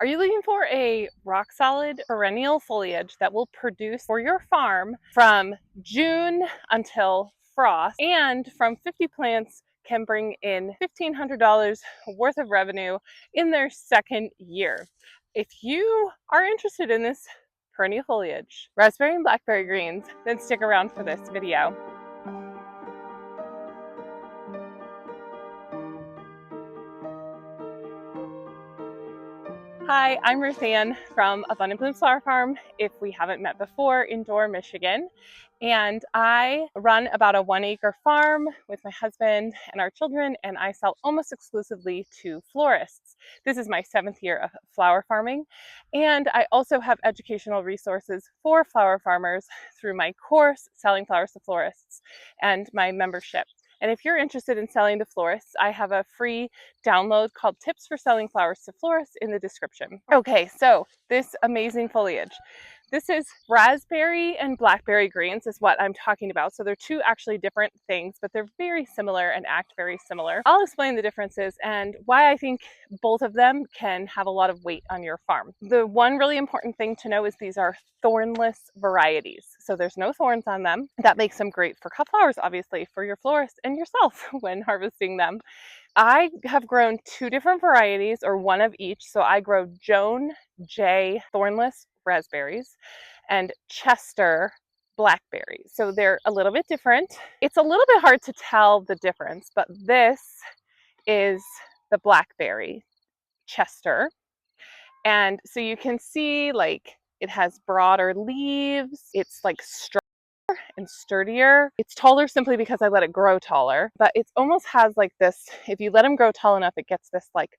Are you looking for a rock solid perennial foliage that will produce for your farm from June until frost, and from 50 plants can bring in $1,500 worth of revenue in their second year? If you are interested in this perennial foliage, raspberry and blackberry greens, then stick around for this video. Hi, I'm Ruth Ann from Abundant Blooms Flower Farm, if we haven't met before, in Door, Michigan. And I run about a 1-acre farm with my husband and our children, and I sell almost exclusively to florists. This is my 7th year of flower farming. And I also have educational resources for flower farmers through my course, Selling Flowers to Florists, and my membership. And if you're interested in selling to florists, I have a free download called Tips for Selling Flowers to Florists in the description. Okay, so this amazing foliage. This is raspberry and blackberry greens is what I'm talking about. So they're two actually different things, but they're very similar and act very similar. I'll explain the differences and why I think both of them can have a lot of weight on your farm. The one really important thing to know is these are thornless varieties. So there's no thorns on them. That makes them great for cut flowers, obviously, for your florist and yourself when harvesting them. I have grown 2 different varieties, or one of each. So I grow Joan J thornless raspberries and Chester blackberries. So they're a little bit different. It's a little bit hard to tell the difference, but this is the blackberry Chester. And so you can see like it has broader leaves. It's like and sturdier. It's taller simply because I let it grow taller, but it almost has like this, if you let them grow tall enough, it gets this like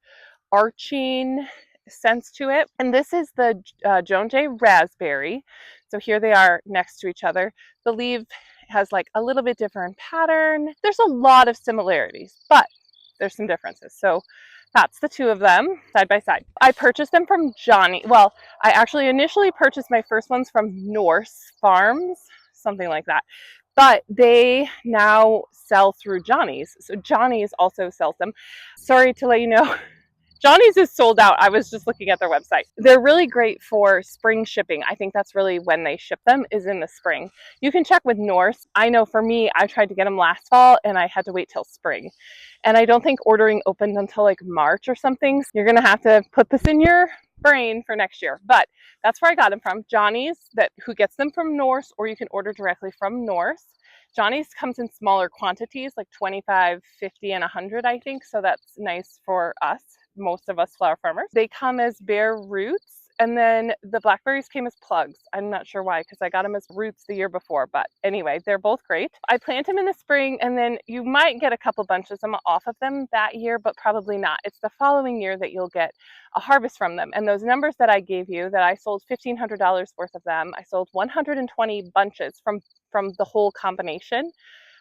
arching sense to it. And this is the Joan J raspberry. So here they are next to each other. The leaf has like a little bit different pattern. There's a lot of similarities, but there's some differences. So that's the 2 of them side by side. I purchased them from Johnny. Well, I actually initially purchased my first ones from Norse Farms, something like that. But they now sell through Johnny's. So Johnny's also sells them. Sorry to let you know, Johnny's is sold out. I was just looking at their website. They're really great for spring shipping. I think that's really when they ship them, is in the spring. You can check with Norse. I know for me, I tried to get them last fall and I had to wait till spring. And I don't think ordering opened until like March or something. You're going to have to put this in your brain for next year. But that's where I got them from. Johnny's, who gets them from Norse, or you can order directly from Norse. Johnny's comes in smaller quantities, like 25, 50, and 100, I think. So that's nice for us, most of us flower farmers. They come as bare roots, and then the blackberries came as plugs. I'm not sure why, because I got them as roots the year before, but anyway, they're both great. I plant them in the spring, and then you might get a couple bunches off of them that year, but probably not. It's the following year that you'll get a harvest from them. And those numbers that I gave you, that I sold $1,500 worth of them, I sold 120 bunches from the whole combination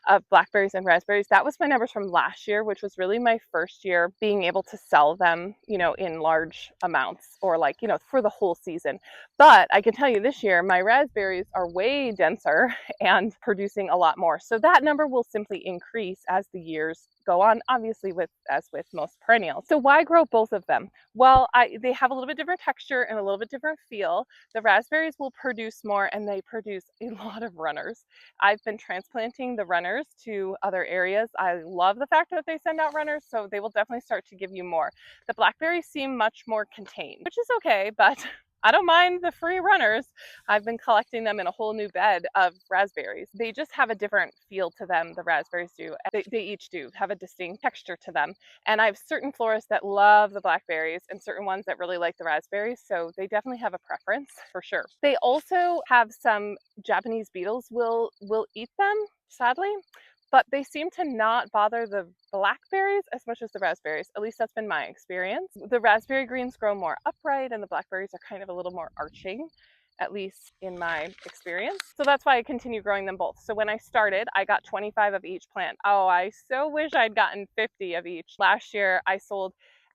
of blackberries and raspberries. That was my numbers from last year, which was really my first year being able to sell them, in large amounts, or like, for the whole season. But I can tell you this year, my raspberries are way denser and producing a lot more. So that number will simply increase as the years go on, obviously, as with most perennials. So why grow both of them? Well, they have a little bit different texture and a little bit different feel. The raspberries will produce more, and they produce a lot of runners. I've been transplanting the runners to other areas. I love the fact that they send out runners, so they will definitely start to give you more. The blackberries seem much more contained, which is okay, but I don't mind the free runners. I've been collecting them in a whole new bed of raspberries. They just have a different feel to them, the raspberries do. They each do have a distinct texture to them. And I have certain florists that love the blackberries and certain ones that really like the raspberries, so they definitely have a preference for sure. They also have some Japanese beetles will eat them, sadly, but they seem to not bother the blackberries as much as the raspberries. At least that's been my experience. The raspberry greens grow more upright, and the blackberries are kind of a little more arching, at least in my experience. So that's why I continue growing them both. So when I started, I got 25 of each plant. Oh, I so wish I'd gotten 50 of each. Last year, I sold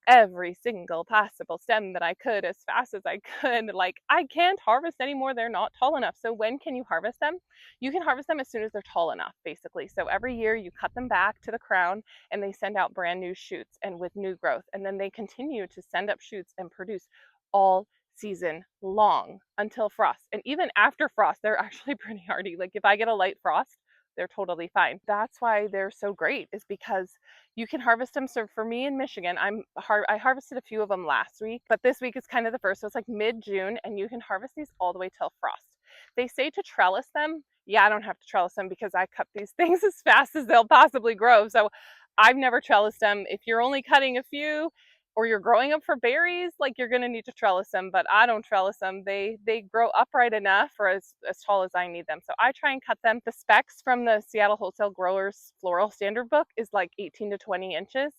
every single possible stem that I could as fast as I could. Like, I can't harvest anymore. They're not tall enough. So when can you harvest them? You can harvest them as soon as they're tall enough, basically. So every year you cut them back to the crown and they send out brand new shoots and with new growth. And then they continue to send up shoots and produce all season long until frost. And even after frost, they're actually pretty hardy. Like if I get a light frost, they're totally fine. That's why they're so great, is because you can harvest them. So for me in Michigan, I harvested a few of them last week, but this week is kind of the first. So it's like mid-June, and you can harvest these all the way till frost. They say to trellis them. Yeah, I don't have to trellis them because I cut these things as fast as they'll possibly grow. So I've never trellised them. If you're only cutting a few, or you're growing them for berries, like you're gonna need to trellis them, but I don't trellis them. They grow upright enough for as tall as I need them. So I try and cut them. The specs from the Seattle Wholesale Growers Floral Standard Book is like 18 to 20 inches.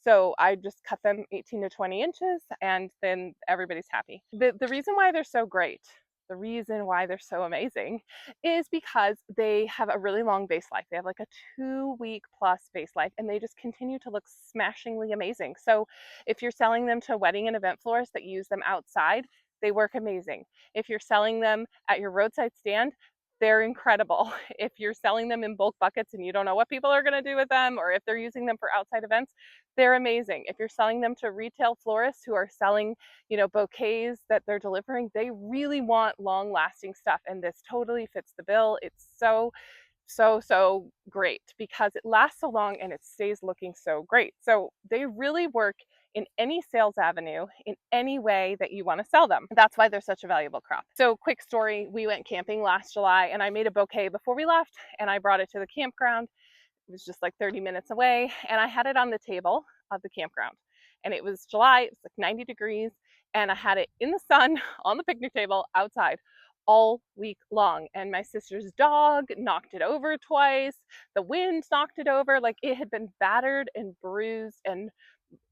So I just cut them 18 to 20 inches and then everybody's happy. The reason why they're so great, the reason why they're so amazing is because they have a really long base life. They have like a 2-week plus base life, and they just continue to look smashingly amazing. So if you're selling them to wedding and event florists that use them outside, they work amazing. If you're selling them at your roadside stand, they're incredible. If you're selling them in bulk buckets and you don't know what people are going to do with them, or if they're using them for outside events, they're amazing. If you're selling them to retail florists who are selling, bouquets that they're delivering, they really want long lasting stuff. And this totally fits the bill. It's so great because it lasts so long and it stays looking so great. So they really work in any sales avenue, in any way that you want to sell them. That's why they're such a valuable crop. So quick story, we went camping last July and I made a bouquet before we left and I brought it to the campground. It was just like 30 minutes away, and I had it on the table of the campground. And it was July, it was like 90 degrees, and I had it in the sun on the picnic table outside all week long. And my sister's dog knocked it over twice. The wind knocked it over. Like it had been battered and bruised and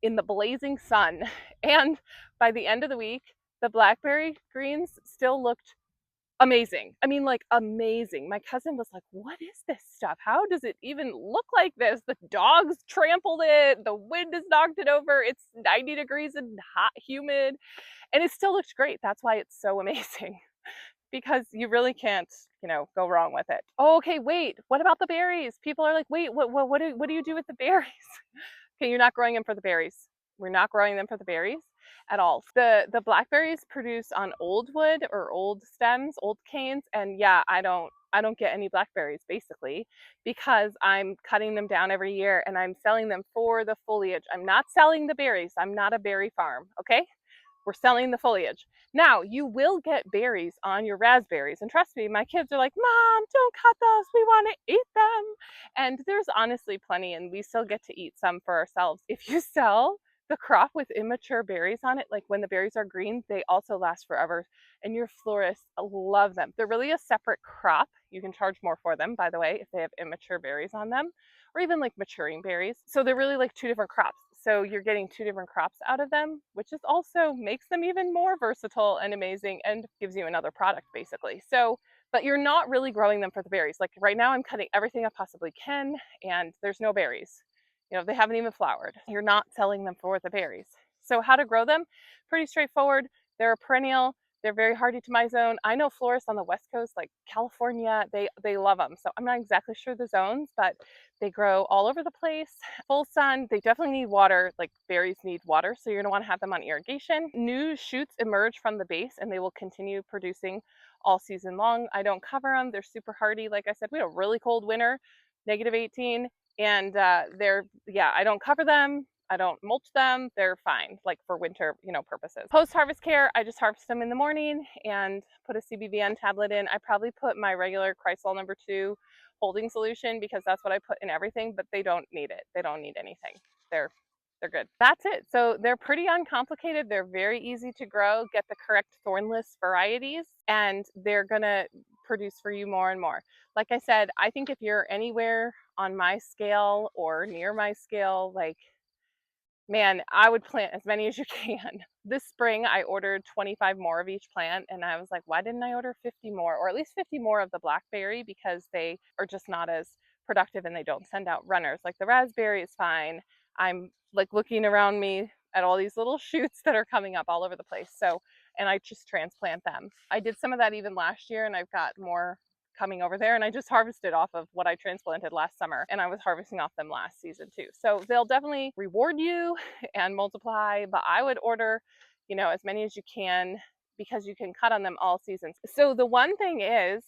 in the blazing sun. And by the end of the week, the blackberry greens still looked amazing. I mean, like amazing. My cousin was like, what is this stuff? How does it even look like this? The dogs trampled it. The wind has knocked it over. It's 90 degrees and hot, humid, and it still looks great. That's why it's so amazing because you really can't, go wrong with it. Oh, okay, wait. What about the berries? People are like, wait, what do you do with the berries? Okay, you're not growing them for the berries. We're not growing them for the berries at all. The blackberries produce on old wood or old stems, old canes, and yeah, I don't get any blackberries basically because I'm cutting them down every year and I'm selling them for the foliage. I'm not selling the berries. I'm not a berry farm, okay? We're selling the foliage. Now, you will get berries on your raspberries. And trust me, my kids are like, Mom, don't cut those. We want to eat them. And there's honestly plenty, and we still get to eat some for ourselves. If you sell the crop with immature berries on it, like when the berries are green, they also last forever. And your florists love them. They're really a separate crop. You can charge more for them, by the way, if they have immature berries on them, or even like maturing berries. So they're really like two different crops. So you're getting two different crops out of them, which is also makes them even more versatile and amazing and gives you another product basically. So, but you're not really growing them for the berries. Like right now I'm cutting everything I possibly can and there's no berries. They haven't even flowered. You're not selling them for the berries. So how to grow them? Pretty straightforward. They're a perennial. They're very hardy to my zone. I know florists on the West Coast, like California, they love them. So I'm not exactly sure the zones, but they grow all over the place. Full sun, they definitely need water. Like berries need water, so you're gonna wanna have them on irrigation. New shoots emerge from the base and they will continue producing all season long. I don't cover them. They're super hardy. Like I said, we had a really cold winter, -18, and I don't cover them. I don't mulch them. They're fine, like for winter, purposes. Post-harvest care, I just harvest them in the morning and put a CBVN tablet in. I probably put my regular Chrysol #2 holding solution because that's what I put in everything, but they don't need it. They don't need anything. They're good. That's it. So they're pretty uncomplicated. They're very easy to grow. Get the correct thornless varieties and they're gonna produce for you more and more. Like I said, I think if you're anywhere on my scale or near my scale, like, man, I would plant as many as you can. This spring, I ordered 25 more of each plant, and I was like, why didn't I order 50 more, or at least 50 more of the blackberry because they are just not as productive and they don't send out runners. Like the raspberry is fine. I'm like looking around me at all these little shoots that are coming up all over the place. So, and I just transplant them. I did some of that even last year, and I've got more coming over there, and I just harvested off of what I transplanted last summer, and I was harvesting off them last season too. So they'll definitely reward you and multiply, but I would order you know, as many as you can, because you can cut on them all seasons. So the one thing is,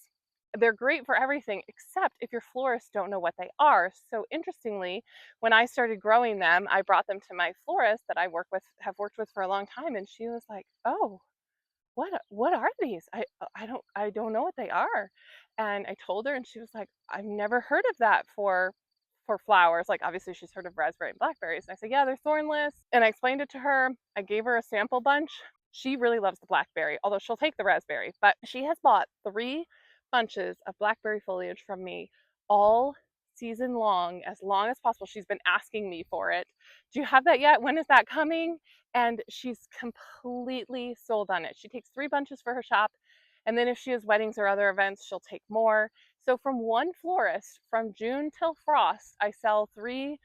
they're great for everything except if your florists don't know what they are. So interestingly, when I started growing them, I brought them to my florist that I have worked with for a long time, and she was like, "Oh, what are these? I don't know what they are." And I told her, and she was like, "I've never heard of that for flowers." Like, obviously she's heard of raspberry and blackberries. And I said, "Yeah, they're thornless." And I explained it to her. I gave her a sample bunch. She really loves the blackberry, although she'll take the raspberry. But she has bought 3 bunches of blackberry foliage from me all season long as possible. She's been asking me for it. "Do you have that yet? When is that coming?" And she's completely sold on it. She takes 3 bunches for her shop, and then if she has weddings or other events, she'll take more. So from one florist, from June till frost, I sell 3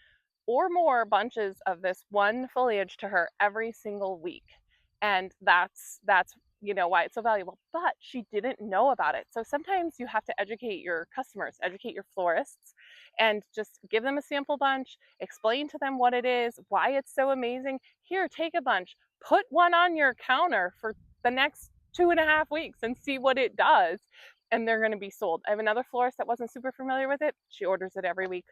or more bunches of this one foliage to her every single week. And that's you know why it's so valuable. But she didn't know about it. So sometimes you have to educate your customers, educate your florists, and just give them a sample bunch, explain to them what it is, why it's so amazing. Here, take a bunch, put one on your counter for the next 2.5 weeks and see what it does. And they're going to be sold. I have another florist that wasn't super familiar with it. She orders it every week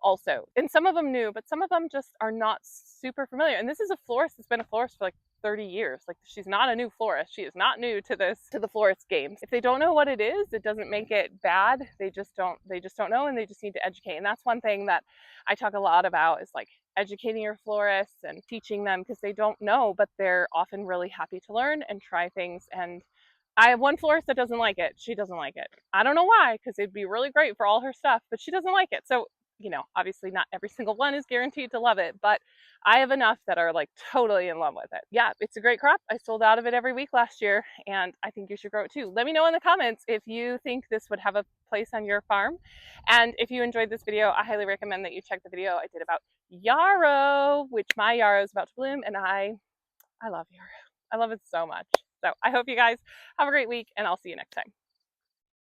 also. And some of them knew, but some of them just are not super familiar. And this is a florist that's been a florist for like 30 years. Like, she's not a new florist. She is not new to the florist game. If they don't know what it is, it doesn't make it bad. They just don't know, and they just need to educate. And that's one thing that I talk a lot about, is like educating your florists and teaching them, because they don't know, but they're often really happy to learn and try things. And I have one florist that doesn't like it. She doesn't like it. I don't know why, because it'd be really great for all her stuff, but she doesn't like it. So, you know, obviously not every single one is guaranteed to love it, but I have enough that are like totally in love with it. Yeah, it's a great crop. I sold out of it every week last year, and I think you should grow it too. Let me know in the comments if you think this would have a place on your farm. And if you enjoyed this video, I highly recommend that you check the video I did about yarrow, which my yarrow is about to bloom, and I love yarrow. I love it so much. So I hope you guys have a great week, and I'll see you next time.